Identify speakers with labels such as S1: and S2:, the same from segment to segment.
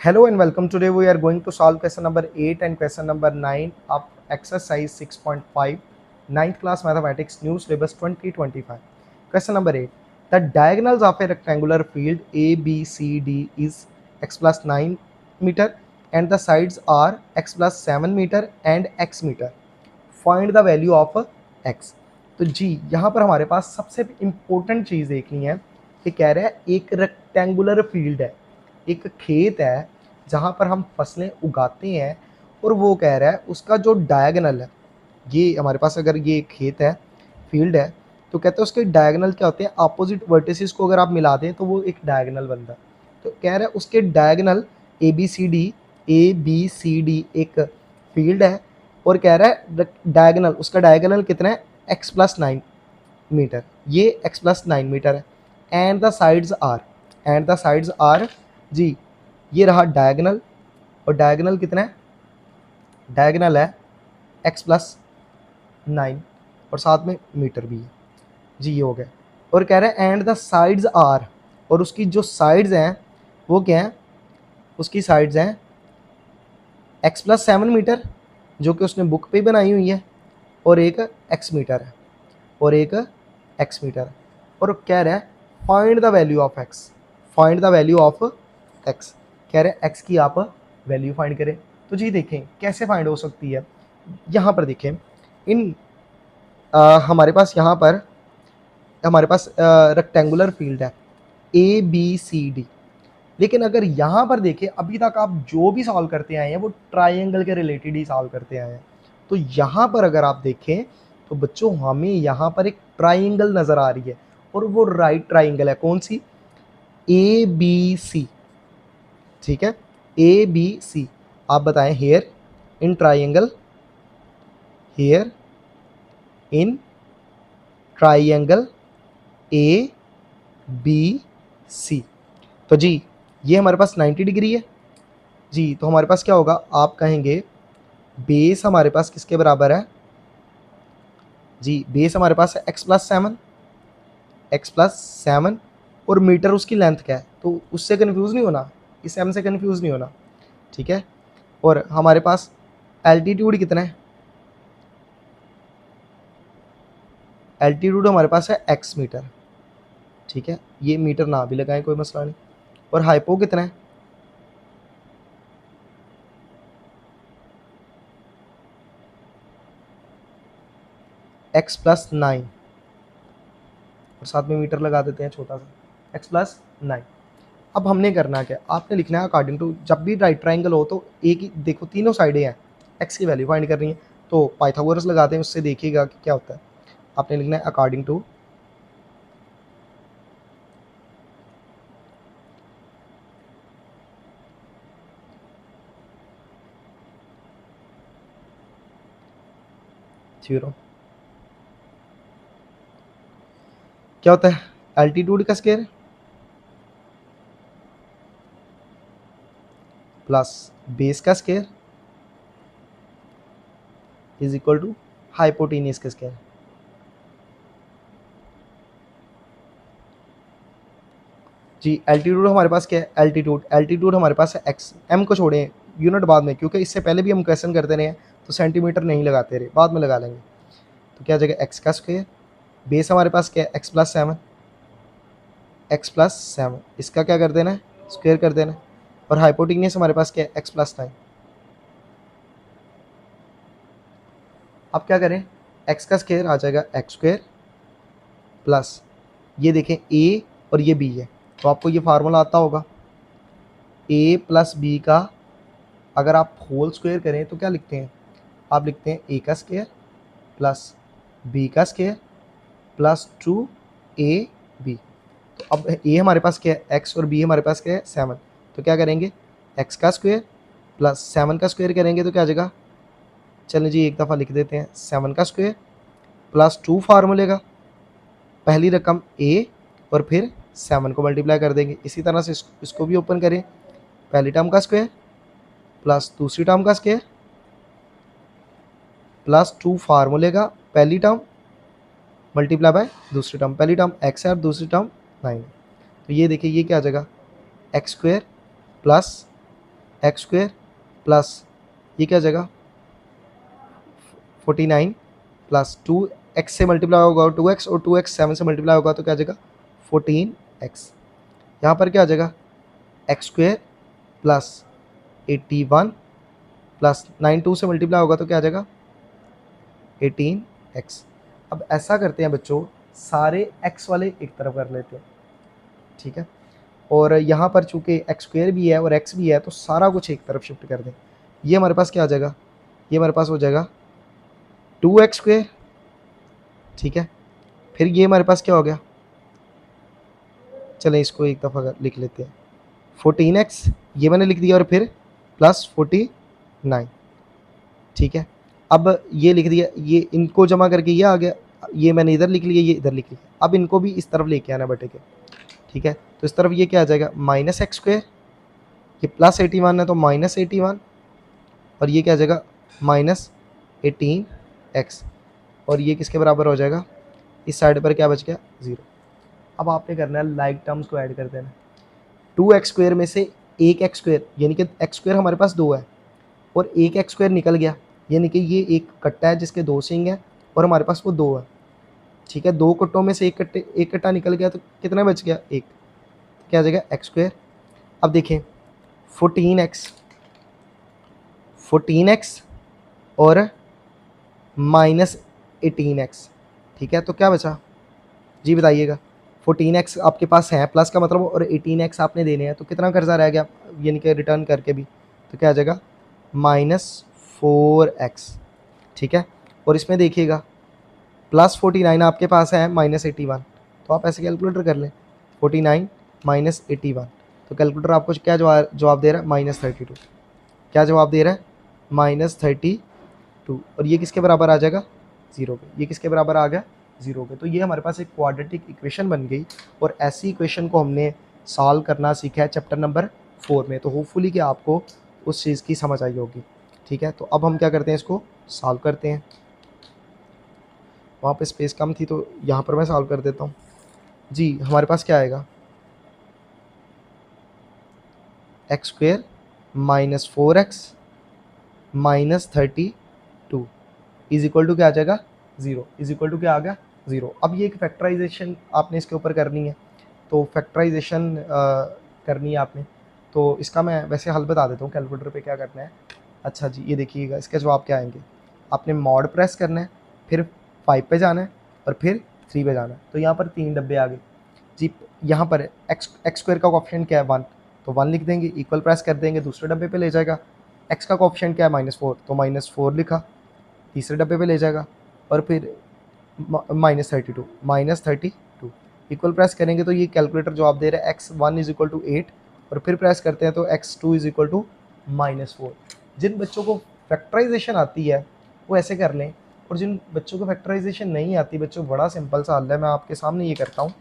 S1: Hello and welcome. Today we are going to solve question number 8 and question number 9 of exercise 6.5 ninth class mathematics new syllabus 2025. Question number 8. The diagonals of a rectangular field ABCD is x plus 9 meter and the sides are x plus 7 meter and x meter. Find the value of x. तो जी यहाँ पर हमारे पास सबसे important चीज़ देखनी है कि कह रहा है एक रेक्टेंगुलर फील्ड है, एक खेत है जहाँ पर हम फसलें उगाते हैं और वो कह रहा है उसका जो डायगनल है, ये हमारे पास अगर ये खेत है, फील्ड है, तो कहते हैं उसके डायगनल क्या होते हैं, अपोजिट वर्टिसेस को अगर आप मिला दें तो वो एक डायगनल बनता है। तो कह रहा है उसके diagonal A B C D एक फील्ड है और कह रहा है डायगनल, उसका डायगनल कितना है, एक्स प्लस 9 मीटर, ये एक्स प्लस 9 मीटर है। And the sides R G, ये रहा डायगनल और डायगनल कितना है, डायगनल है x प्लस 9 और साथ में मीटर भी है जी, ये हो गया। और कह रहे हैं एंड द साइड्स आर, और उसकी जो साइड्स हैं वो क्या हैं, उसकी साइड्स हैं x प्लस 7 मीटर जो कि उसने बुक पे बनाई हुई है और एक x मीटर है और एक x मीटर है। और कह रहा है find the value of x, find the value of x, कह रहे हैं x की आप वैल्यू फाइंड करें। तो जी देखें कैसे फाइंड हो सकती है, यहाँ पर देखें इन हमारे पास यहाँ पर हमारे पास रेक्टेंगुलर फील्ड है ए बी सी डी, लेकिन अगर यहाँ पर देखें अभी तक आप जो भी सॉल्व करते आए हैं वो ट्राइंगल के रिलेटेड ही सॉल्व करते आए हैं। तो यहाँ पर अगर आप देखें तो बच्चों हमें यहाँ पर एक ट्राइंगल नज़र आ रही है और वो राइट ट्राइंगल है, कौन सी, ए बी सी, ठीक है, ए बी सी। आप बताएं here in triangle, here in triangle A B C. तो जी ये हमारे पास 90 डिग्री है जी, तो हमारे पास क्या होगा, आप कहेंगे बेस हमारे पास किसके बराबर है जी, बेस हमारे पास है x प्लस 7 और मीटर उसकी लेंथ क्या है, तो उससे कन्फ्यूज़ नहीं होना, इस m से कन्फ्यूज़ नहीं होना, ठीक है। और हमारे पास एल्टीट्यूड कितना है, एल्टीट्यूड हमारे पास है x मीटर, ठीक है, ये मीटर ना भी लगाएं कोई मसला नहीं। और हाइपो कितना है, x प्लस 9 और साथ में मीटर लगा देते हैं छोटा सा, x प्लस 9। अब हमने करना क्या, आपने लिखना है अकॉर्डिंग टू, जब भी राइट ट्राइंगल हो तो एक ही देखो तीनों साइडें हैं, x की वैल्यू फाइंड करनी है तो पाइथागोरस लगाते हैं, उससे देखिएगा कि क्या होता है। आपने लिखना है अकॉर्डिंग टू थ्योरम, क्या होता है, एल्टीट्यूड का स्क्वायर प्लस बेस का square is equal to hypotenuse का स्क्वायर। जी एल्टीट्यूड हमारे पास क्या है, एल्टीट्यूड हमारे पास है x, m को छोड़ें, यूनिट बाद में, क्योंकि इससे पहले भी हम क्वेश्चन करते रहे तो सेंटीमीटर नहीं लगाते रहे, बाद में लगा लेंगे। तो क्या जगह x का स्क्वायर, बेस हमारे पास क्या है x प्लस 7, इसका क्या कर देना है, स्क्वायर कर देना है। और हाइपोटेनियस हमारे पास क्या है x प्लस 9। अब क्या करें, x का स्क्वायर आ जाएगा x स्क्वायर प्लस ये देखें a और ये b है, तो आपको ये फार्मूला आता होगा, a प्लस बी का अगर आप होल स्क्वायर करें तो क्या लिखते हैं, आप लिखते हैं a का स्क्वायर प्लस b का स्क्वायर प्लस 2ab। तो अब a हमारे पास क्या है x और b हमारे पास क्या है 7, तो क्या करेंगे x का स्क्वायर प्लस 7 का स्क्वायर करेंगे तो क्या आ जाएगा, चलिए जी एक दफ़ा लिख देते हैं, 7 का स्क्वायर प्लस 2 फार्मूले का पहली रकम a और फिर 7 को मल्टीप्लाई कर देंगे। इसी तरह से इसको भी ओपन करें, पहली टर्म का स्क्वायर प्लस दूसरी टर्म का स्क्वायर प्लस 2 फार्मूले का पहली टर्म मल्टीप्लाई बाय दूसरी टर्म, पहली टर्म x है और दूसरी टर्म 9 है। तो ये देखिए ये क्या आ जाएगा, x square plus x square plus ये क्या आ जाएगा 49 प्लस 2x से मल्टीप्लाई होगा 2x और 2x 7 से मल्टीप्लाई होगा तो क्या आ जाएगा 14x। यहाँ पर क्या आ जाएगा एक्स स्क्वेयर प्लस 81 प्लस 9 2 से मल्टीप्लाई होगा तो क्या आ जाएगा 18x। अब ऐसा करते हैं बच्चों, सारे x वाले एक तरफ कर लेते हैं, ठीक है। और यहाँ पर चूँकि एक्स स्क्वेयर भी है और x भी है तो सारा कुछ एक तरफ शिफ्ट कर दें। ये हमारे पास क्या आ जाएगा, ये हमारे पास हो जाएगा 2x स्क्वेयर, ठीक है। फिर ये हमारे पास क्या हो गया, चलें इसको एक दफ़ा लिख लेते हैं 14x, ये मैंने लिख दिया, और फिर प्लस 49, ठीक है। अब ये लिख दिया, ये इनको जमा करके ये आ गया, ये मैंने इधर लिख लिया, ये इधर लिख लिया। अब इनको भी इस तरफ लेके आना बटे के, ठीक है। तो इस तरफ ये क्या आ जाएगा माइनस एक्स स्क्वेयर, ये प्लस 81 है तो माइनस 81, और ये क्या आ जाएगा माइनस 18x, और ये किसके बराबर हो जाएगा, इस साइड पर क्या बच गया 0। अब आपने करना है लाइक टर्म्स को ऐड कर देना। 2x स्क्वेयर में से एक एक्स स्क्वेयर, यानी कि एक्स स्क्वेयर हमारे पास 2 है और एक एक्स स्क्वेयर निकल गया, यानी कि ये एक कट्टा है जिसके 2 सिंग हैं और हमारे पास वो 2 है, ठीक है। 2 कट्टों में से एक कट्टा निकल गया तो कितना बच गया 1, तो क्या आ जाएगा एक्स स्क्वेयर। अब देखें 14x और माइनस 18x, ठीक है। तो क्या बचा जी बताइएगा, 14x आपके पास है प्लस का मतलब, और 18x आपने देने हैं, तो कितना कर्जा रह गया यानी कि रिटर्न करके भी, तो क्या आ जाएगा -4x, ठीक है। और इसमें देखिएगा प्लस 49 आपके पास है -81, तो आप ऐसे कैलकुलेटर कर लें 49 माइनस 81, तो कैलकुलेटर आपको क्या जवाब दे रहा है -32, क्या जवाब दे रहा है -32, और ये किसके बराबर आ जाएगा 0 पे, ये किसके बराबर आ गया 0 पे। तो ये हमारे पास एक क्वाड्रेटिक इक्वेशन बन गई, और ऐसी इक्वेशन को हमने सॉल्व करना सीखा है चैप्टर नंबर 4 में। तो होपफुली कि आपको उस चीज़ की समझ आई होगी, ठीक है। तो अब हम क्या करते हैं, इसको सॉल्व करते हैं। वहाँ पे स्पेस कम थी तो यहाँ पर मैं सॉल्व कर देता हूँ जी। हमारे पास क्या आएगा x square minus 4x minus 32 is equal to क्या आ जाएगा 0, इज इक्वल टू क्या आ गया 0। अब ये एक फैक्टराइजेशन आपने इसके ऊपर करनी है, तो फैक्टराइजेशन करनी है आपने, तो इसका मैं वैसे हल बता देता हूँ कैलकुलेटर पे क्या करना है। अच्छा जी, ये देखिएगा इसके जवाब क्या आएंगे। आपने मॉड प्रेस करना है, फिर 5 पे जाना है और फिर 3 पे जाना है, तो यहाँ पर 3 डब्बे आ गए जी। यहाँ पर एक्स स्क्वायर का ऑप्शन क्या है 1, तो 1 लिख देंगे, इक्वल प्रेस कर देंगे, दूसरे डब्बे पे ले जाएगा। एक्स का ऑप्शन क्या है -4, तो -4 लिखा, तीसरे डब्बे पे ले जाएगा, और फिर -32 इक्वल प्रेस करेंगे तो ये कैलकुलेटर जवाब दे रहा है x1 इज इक्वल टू 8, और फिर प्रेस करते हैं तो x2 इज इक्वल टू -4। जिन बच्चों को फैक्टराइजेशन आती है वो ऐसे कर लें, और जिन बच्चों को फैक्टराइजेशन नहीं आती, बच्चों बड़ा सिंपल सा हल है, मैं आपके सामने ये करता हूँ,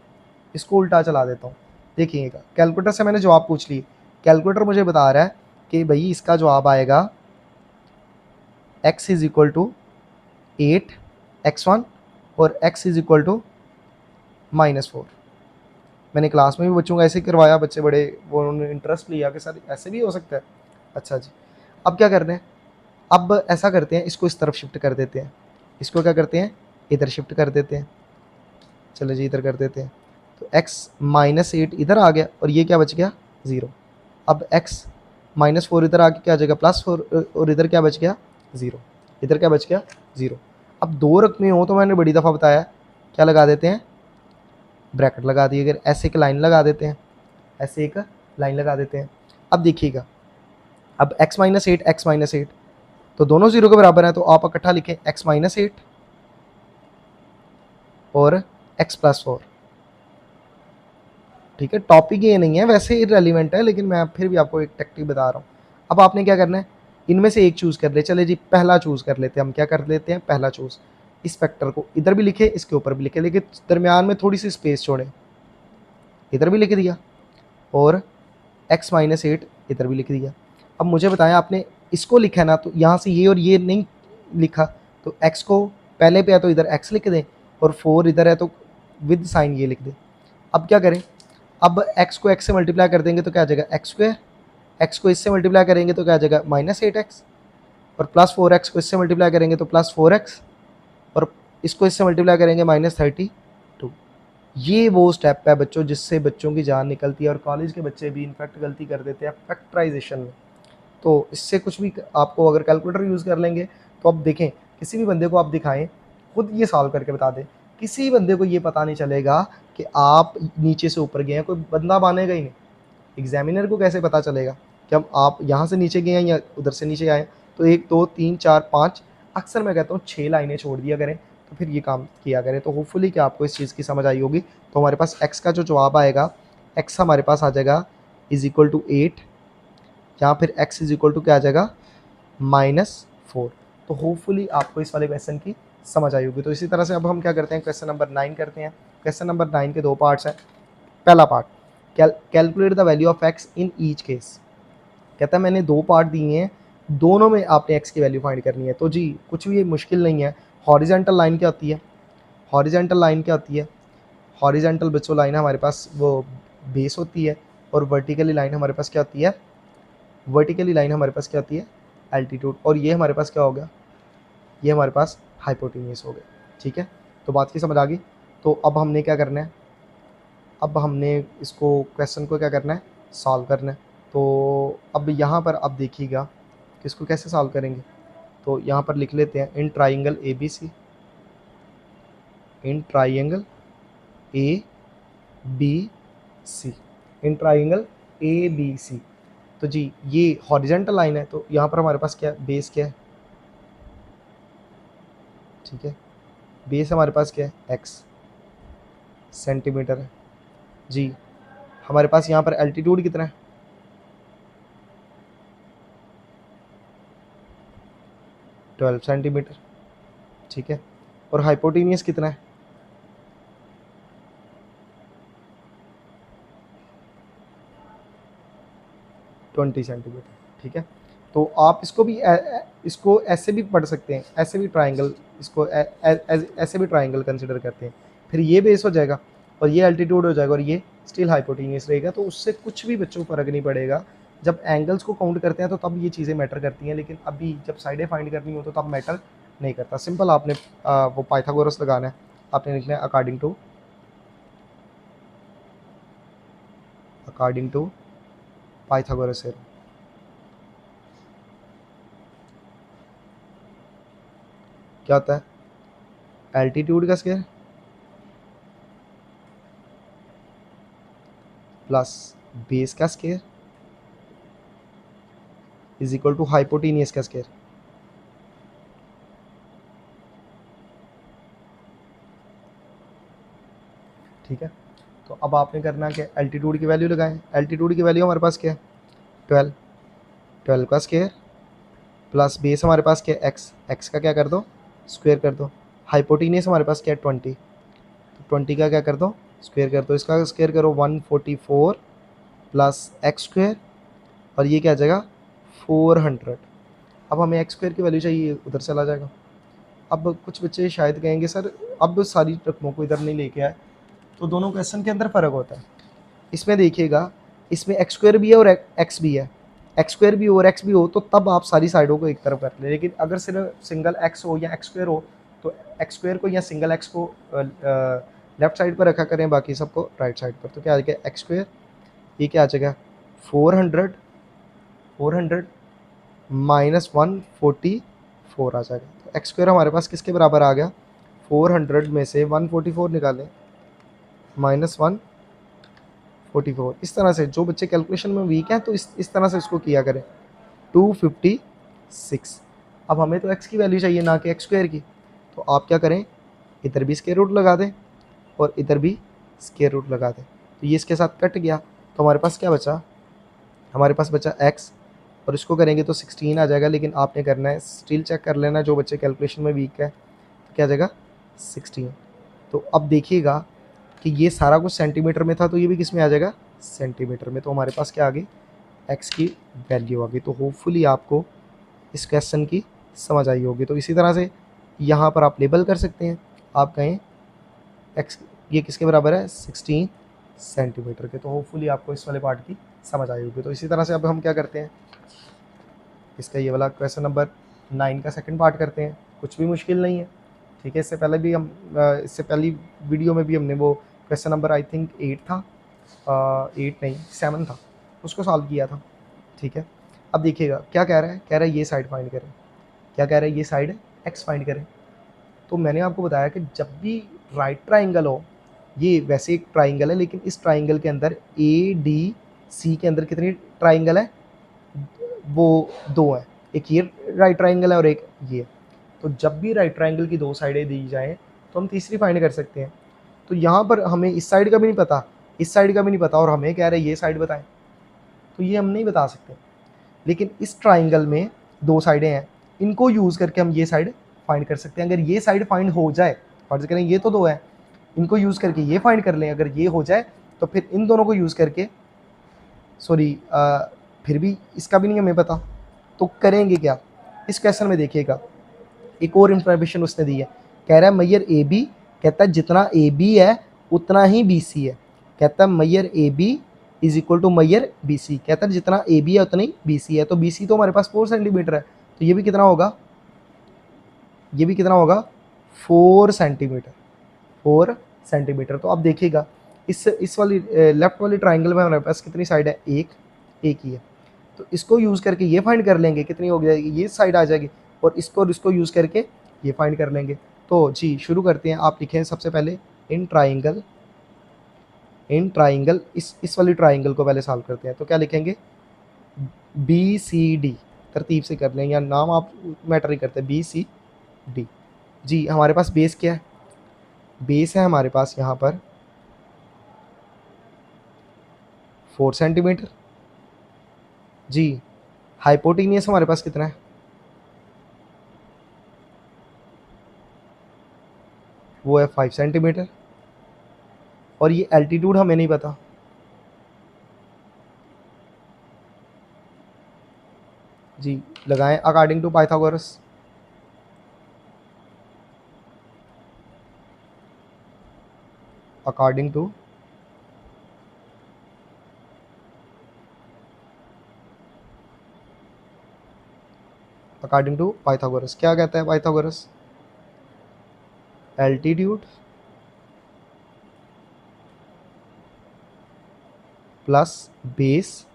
S1: इसको उल्टा चला देता हूँ। देखिएगा कैलकुलेटर से मैंने जवाब पूछ ली, कैलकुलेटर मुझे बता रहा है कि भाई इसका जवाब आएगा x is equal to 8x1 और x इज इक्वल टू -4। मैंने क्लास में भी बच्चों को ऐसे करवाया, बच्चे बड़े वो उन्होंने इंटरेस्ट लिया कि सर ऐसे भी हो सकता है। अच्छा जी, अब क्या करना है, अब ऐसा करते हैं, इसको इस तरफ शिफ्ट कर देते हैं, इसको क्या करते हैं इधर शिफ्ट कर देते हैं। चलो जी इधर कर देते हैं, तो x -8 इधर आ गया और ये क्या बच गया 0। अब x -4 इधर आके क्या आ जाएगा +4, और इधर क्या बच गया 0, इधर क्या बच गया 0। अब 2 रकमें हो तो मैंने बड़ी दफ़ा बताया क्या लगा देते हैं, ब्रैकेट लगा दिए, अगर ऐसे एक लाइन लगा देते हैं, ऐसे एक लाइन लगा देते हैं। अब देखिएगा, अब x -8 तो दोनों 0 के बराबर हैं, तो आप इकट्ठा लिखें x -8 और x +4, ठीक है। टॉपिक ये नहीं है, वैसे इररेलेवेंट है, लेकिन मैं फिर भी आपको एक टेक्निक बता रहा हूँ। अब आपने क्या करना है, इनमें से एक चूज़ कर ले, चले जी पहला चूज़ कर लेते हैं हम, क्या कर लेते हैं पहला चूज़, इस फैक्टर को इधर भी लिखे, इसके ऊपर भी लिखे, लेकिन दरमियान में थोड़ी सी स्पेस छोड़े, इधर भी लिख दिया, और x -8 इधर भी लिख दिया। अब मुझे बताएं, आपने इसको लिखा है ना, तो यहाँ से ये और ये नहीं लिखा, तो x को पहले पे है तो इधर x लिख दें, और 4 इधर है तो विद साइन ये लिख दें। अब क्या करें, अब x को x से मल्टीप्लाई कर देंगे तो क्या आ जाएगा x स्क्वायर एक्स को इससे मल्टीप्लाई करेंगे तो क्या आ जाएगा -8x, और +4x को इससे मल्टीप्लाई करेंगे तो +4x, और इसको इससे मल्टीप्लाई करेंगे -32। ये वो स्टेप है बच्चों जिससे बच्चों की जान निकलती है, और कॉलेज के बच्चे भी इनफैक्ट गलती कर देते हैं फैक्टराइजेशन में। तो इससे कुछ भी आपको अगर कैलकुलेटर यूज़ कर लेंगे तो अब देखें, किसी भी बंदे को आप दिखाएं, खुद ये सॉल्व करके बता दें, किसी बंदे को ये पता नहीं चलेगा कि आप नीचे से ऊपर गए हैं, कोई बंदा मानेगा ही नहीं। एग्जामिनर को कैसे पता चलेगा कि हम आप यहाँ से नीचे गए हैं या उधर से नीचे आए? तो 1 2 3 4 5, अक्सर मैं कहता हूँ 6 लाइनें छोड़ दिया करें, तो फिर ये काम किया करें। तो होपफुली कि आपको इस चीज़ की समझ आई होगी। तो हमारे पास x का जो जवाब आएगा, x हमारे पास आ जाएगा =8, या फिर x क्या आ जाएगा -4। तो होपफुली आपको इस वाले क्वेश्चन की समझ आई होगी। तो इसी तरह से अब हम क्या करते हैं, क्वेश्चन नंबर 9 करते हैं। क्वेश्चन नंबर 9 के 2 पार्ट्स हैं। पहला part, calculate the value of x in each case. कहता है मैंने 2 पार्ट दिए हैं, दोनों में आपने x की वैल्यू फाइंड करनी है। तो जी कुछ भी मुश्किल नहीं है। हॉरिजेंटल लाइन क्या होती है? हॉरिजेंटल लाइन क्या होती है? हॉरिजेंटल बच्चों लाइन हमारे पास वो बेस होती है, और वर्टिकली लाइन हमारे पास क्या होती है? वर्टिकली लाइन हमारे पास क्या होती है? एल्टीट्यूड। और ये हमारे पास क्या हो गया? ये हमारे पास हाइपोटेन्यूस हो गया। ठीक है, तो बात की समझ आ गई। तो अब हमने क्या करना है, अब हमने इसको क्वेश्चन को क्या करना है, सॉल्व करना है। तो अब यहाँ पर आप देखिएगा कि इसको कैसे सॉल्व करेंगे। तो यहाँ पर लिख लेते हैं in triangle ABC, in triangle ABC, in triangle ABC। तो जी ये हॉरिजेंटल लाइन है, तो यहाँ पर हमारे पास क्या है, बेस क्या है? ठीक है, बेस हमारे पास क्या है? x सेंटीमीटर है। जी हमारे पास यहाँ पर एल्टीट्यूड कितना है? 12 सेंटीमीटर। ठीक है, और हाइपोटेनियस कितना है? 20 सेंटीमीटर। ठीक है, तो आप इसको भी इसको ऐसे भी पढ़ सकते हैं, ऐसे भी ट्राइंगल, इसको ऐसे भी ट्राइंगल कंसिडर करते हैं। फिर ये बेस हो जाएगा और ये एल्टीट्यूड हो जाएगा और ये स्टिल हाइपोटेनियस रहेगा। तो उससे कुछ भी बच्चों को फ़र्क नहीं पड़ेगा। जब एंगल्स को काउंट करते हैं तो तब ये चीज़ें मैटर करती हैं, लेकिन अभी जब साइडें फाइंड करनी हो तो तब मैटर नहीं करता। सिंपल आपने वो पाइथागोरस लगाना है, आपने लिखना है अकॉर्डिंग टू पाइथागोरस थ्योरम। क्या होता है? एल्टीट्यूड का स्क्वायर प्लस बेस का square is equal to hypotenuse का स्क्वायर। ठीक है, तो अब आपने करना क्या, एल्टीट्यूड की वैल्यू लगाएं। एल्टीट्यूड की वैल्यू हमारे पास क्या है? 12 का स्क्वायर प्लस बेस हमारे पास क्या है? एक्स का क्या कर दो, स्क्वायर कर दो। हाइपोटेनियस हमारे पास क्या है? 20, तो 20 का क्या कर दो, स्क्वायर कर दो। इसका स्क्वायर करो 144 प्लस एक्स स्क्वायर, और ये क्या आ जाएगा 400। अब हमें एक्स स्क्वायर की वैल्यू चाहिए, उधर चला जाएगा। अब कुछ बच्चे शायद कहेंगे सर अब सारी रकमों को इधर नहीं लेके आए, तो दोनों क्वेश्चन के अंदर फ़र्क होता है। इसमें देखिएगा, इसमें एक्स स्क्वायर भी है और एक्स भी है, एक्स स्क्वायर भी हो और एक्स भी हो, तो तब आप सारी साइडों को एक तरफ कर लें। लेकिन अगर सिर्फ सिंगल एक्स हो या एक्स स्क्वायर हो, तो एक्स स्क्वायर को या सिंगल एक्स को लेफ्ट साइड पर रखा करें, बाकी सबको राइट साइड पर। तो क्या आ जाएगा एक्स स्क्वायर, ये क्या आ जाएगा 400 माइनस 144 आ जाएगा। तो एक्स स्क्वायर हमारे पास किसके बराबर आ गया, 400 में से 144 निकालें माइनस 144। इस तरह से जो बच्चे कैलकुलेशन में वीक हैं तो इस तरह से इसको किया करें। 256। अब हमें तो x की वैल्यू चाहिए ना कि एक्स स्क्वायर की, तो आप क्या करें, इधर भी स्क्वायर रूट लगा दें और इधर भी स्क्वायर रूट लगा दें। तो ये इसके साथ कट गया, तो हमारे पास क्या बचा, हमारे पास बचा x, और इसको करेंगे तो 16 आ जाएगा। लेकिन आपने करना है, स्टिल चेक कर लेना जो बच्चे कैलकुलेशन में वीक है, तो क्या आ जाएगा 16। तो अब देखिएगा कि ये सारा कुछ सेंटीमीटर में था, तो ये भी किस में आ जाएगा, सेंटीमीटर में। तो हमारे पास क्या आ गई, x की वैल्यू आ गई। तो होपफुली आपको इस क्वेश्चन की समझ आई होगी। तो इसी तरह से यहाँ पर आप लेबल कर सकते हैं, आप कहें x ये किसके बराबर है, 16 सेंटीमीटर के। तो होपफुली आपको इस वाले पार्ट की समझ आई होगी। तो इसी तरह से अब हम क्या करते हैं, इसका ये वाला क्वेश्चन नंबर 9 का सेकंड पार्ट करते हैं। कुछ भी मुश्किल नहीं है, ठीक है। इससे पहले भी हम इससे पहली वीडियो में भी हमने वो क्वेश्चन नंबर आई थिंक 8 था, 8 नहीं 7 था, उसको सॉल्व किया था, ठीक है। अब देखिएगा क्या कह रहा है, कह रहा है ये साइड फाइंड करें। क्या कह रहा है, ये साइड एक्स फाइंड करें। तो मैंने आपको बताया कि जब भी राइट ट्राइंगल हो, ये वैसे एक ट्राइंगल है लेकिन इस ट्राइंगल के अंदर ए डी सी के अंदर कितनी ट्राइंगल है, वो 2 है। एक ये राइट ट्राइंगल है और एक ये। तो जब भी राइट ट्राइंगल की 2 साइडें दी जाएँ तो हम तीसरी फाइंड कर सकते हैं। तो यहाँ पर हमें इस साइड का भी नहीं पता, इस साइड का भी नहीं पता, और हमें कह रहे हैं ये साइड बताएं, तो ये हम नहीं बता सकते। लेकिन इस ट्राइंगल में 2 साइडें हैं, इनको यूज़ करके हम ये साइड फाइंड कर सकते हैं। अगर ये साइड फाइंड हो जाए, फर्ज करें ये तो 2 है, इनको यूज़ करके ये फाइंड कर लें, अगर ये हो जाए तो फिर इन दोनों को यूज़ करके, सॉरी फिर भी इसका भी नहीं हमें पता, तो करेंगे क्या। इस क्वेश्चन में देखिएगा एक और इन्फॉर्मेशन उसने दी है। कह रहा है मैयर ए बी, कहता है जितना ए बी है उतना ही बी सी है। कहता है मैयर A B is equal to मैयर बी सी। कहता है जितना ए बी है उतना ही बी सी है। तो बी सी तो हमारे पास 4 सेंटीमीटर है, तो ये भी कितना होगा, ये भी कितना होगा 4 सेंटीमीटर, 4 सेंटीमीटर। तो अब देखिएगा इस वाली लेफ्ट वाली ट्राइंगल में हमारे पास कितनी साइड है, एक ही है। तो इसको यूज़ करके ये फाइंड कर लेंगे, कितनी हो जाएगी, ये साइड आ जाएगी, और इसको यूज़ करके ये फाइंड कर लेंगे। तो जी शुरू करते हैं। आप लिखें सबसे पहले इन ट्राइंगल, इस वाली ट्राइंगल को पहले सॉल्व करते हैं। तो क्या लिखेंगे, बी सी डी, तरतीब से कर लें या नाम आप मैटर नहीं करते, बी सी डी। जी हमारे पास बेस क्या है, बेस है हमारे पास यहाँ पर 4 सेंटीमीटर। जी हाइपोटेनियस हमारे पास कितना है, वो है 5 सेंटीमीटर। और ये एल्टीट्यूड हमें नहीं पता, जी लगाएं according to Pythagoras. According to Pythagoras, क्या कहता है Pythagoras, altitude plus base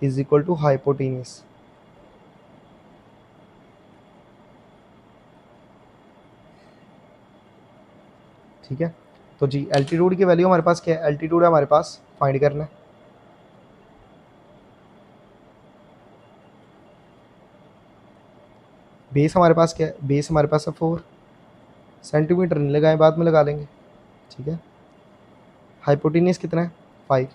S1: is equal to hypotenuse. ठीक है। तो जी एल्टीट्यूड की वैल्यू हमारे पास क्या है, एल्टीट्यूड है हमारे पास फाइंड करना है। बेस हमारे पास क्या है, बेस हमारे पास है 4 सेंटीमीटर, नहीं लगाएं बाद में लगा लेंगे, ठीक है। हाइपोटेनियस कितना है 5,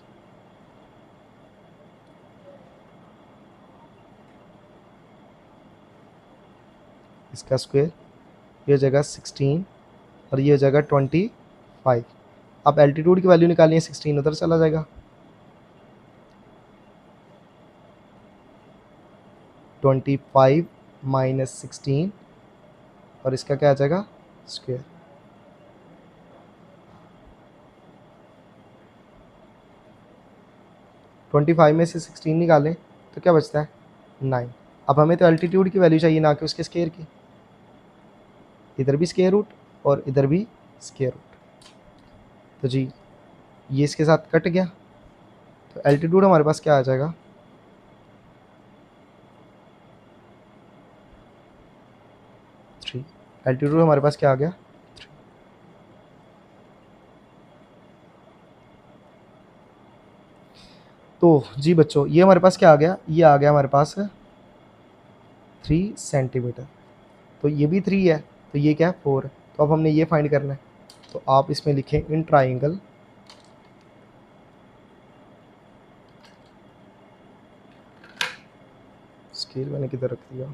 S1: इसका स्क्वायर, ये हो जाएगा 16 और ये हो जाएगा 25। अब एल्टीट्यूड की वैल्यू निकालनी है, 16 उधर चला जाएगा, 25 माइनस 16 और इसका क्या आ जाएगा स्क्वायर। ट्वेंटी फाइव में से 16 निकालें तो क्या बचता है 9। अब हमें तो एल्टीट्यूड की वैल्यू चाहिए ना कि उसके स्क्वायर की, इधर भी स्क्वायर रूट और इधर भी स्क्वायर रूट। तो जी ये इसके साथ कट गया, तो एल्टीट्यूड हमारे पास क्या आ जाएगा, थ्री। एल्टीट्यूड हमारे पास क्या आ गया 3। तो जी बच्चों ये हमारे पास क्या आ गया, ये आ गया हमारे पास 3 सेंटीमीटर। तो ये भी 3 है, तो ये क्या है 4 है। तो अब हमने ये फाइंड करना है, तो आप इसमें लिखें इन ट्राइंगल स्केल मैंने किधर रख दिया,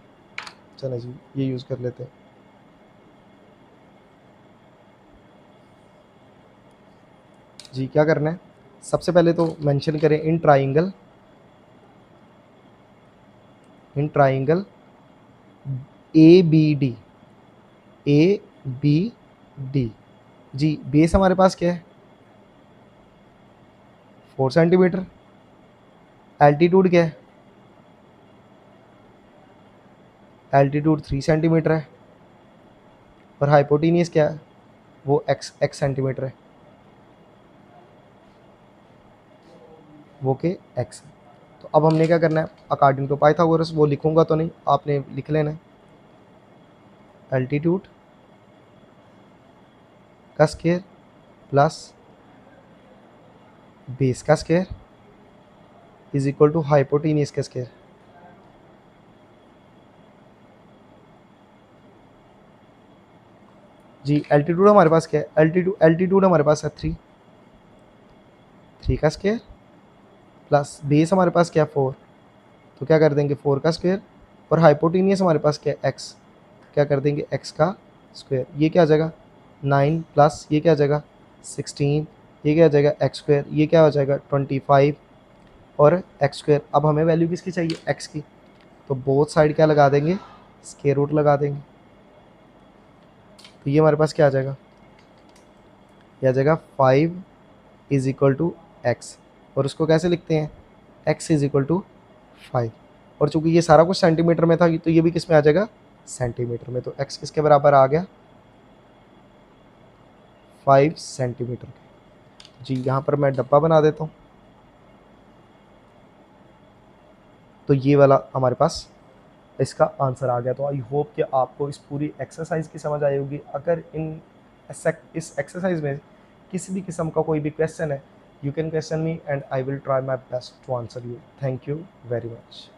S1: चलो जी ये यूज़ कर लेते हैं। जी क्या करना है, सबसे पहले तो मेंशन करें in triangle A B D, A B D. जी बेस हमारे पास क्या है 4 सेंटीमीटर। एल्टीट्यूड क्या है, एल्टीट्यूड 3 सेंटीमीटर है। और हाइपोटीनियस क्या है, वो एक्स सेंटीमीटर है, वो के एक्स है। तो अब हमने क्या करना है, अकॉर्डिंग टू पाइथागोरस, वो लिखूंगा तो नहीं, आपने लिख लेना है। एल्टीट्यूड का स्क्वायर प्लस बेस का square is equal to hypotenuse का स्क्वायर। जी एल्टीट्यूड हमारे पास क्या है, एल्टीट्यूड हमारे पास है 3 का स्क्वायर प्लस बेस हमारे पास क्या है 4, तो क्या कर देंगे 4 का स्क्वायर। और हाइपोटीनियस हमारे पास क्या है एक्स, क्या कर देंगे एक्स का स्क्वायर। ये क्या आ जाएगा 9 प्लस ये क्या आ जाएगा 16, ये क्या आ जाएगा एक्स स्क्वायर, ये क्या हो जाएगा 25 और एक्स स्क्वायर। अब हमें वैल्यू किसकी चाहिए, एक्स की, तो बोथ साइड क्या लगा देंगे, स्क्वायर रूट लगा देंगे। तो ये हमारे पास क्या आ जाएगा, ये आ जाएगा 5 इज इक्वल टू एक्स। और उसको कैसे लिखते हैं, एक्स इज इक्वल टू 5। और चूंकि ये सारा कुछ सेंटीमीटर में था तो ये भी किस में आ जाएगा, सेंटीमीटर में। तो एक्स किसके बराबर आ गया, 5 सेंटीमीटर। जी यहाँ पर मैं डब्बा बना देता हूँ। तो ये वाला हमारे पास इसका आंसर आ गया। तो आई होप कि आपको इस पूरी एक्सरसाइज की समझ आई होगी। अगर इस एक्सरसाइज में किसी भी किस्म का कोई भी क्वेश्चन है, you can question me and I will try my best to answer you. Thank you very much.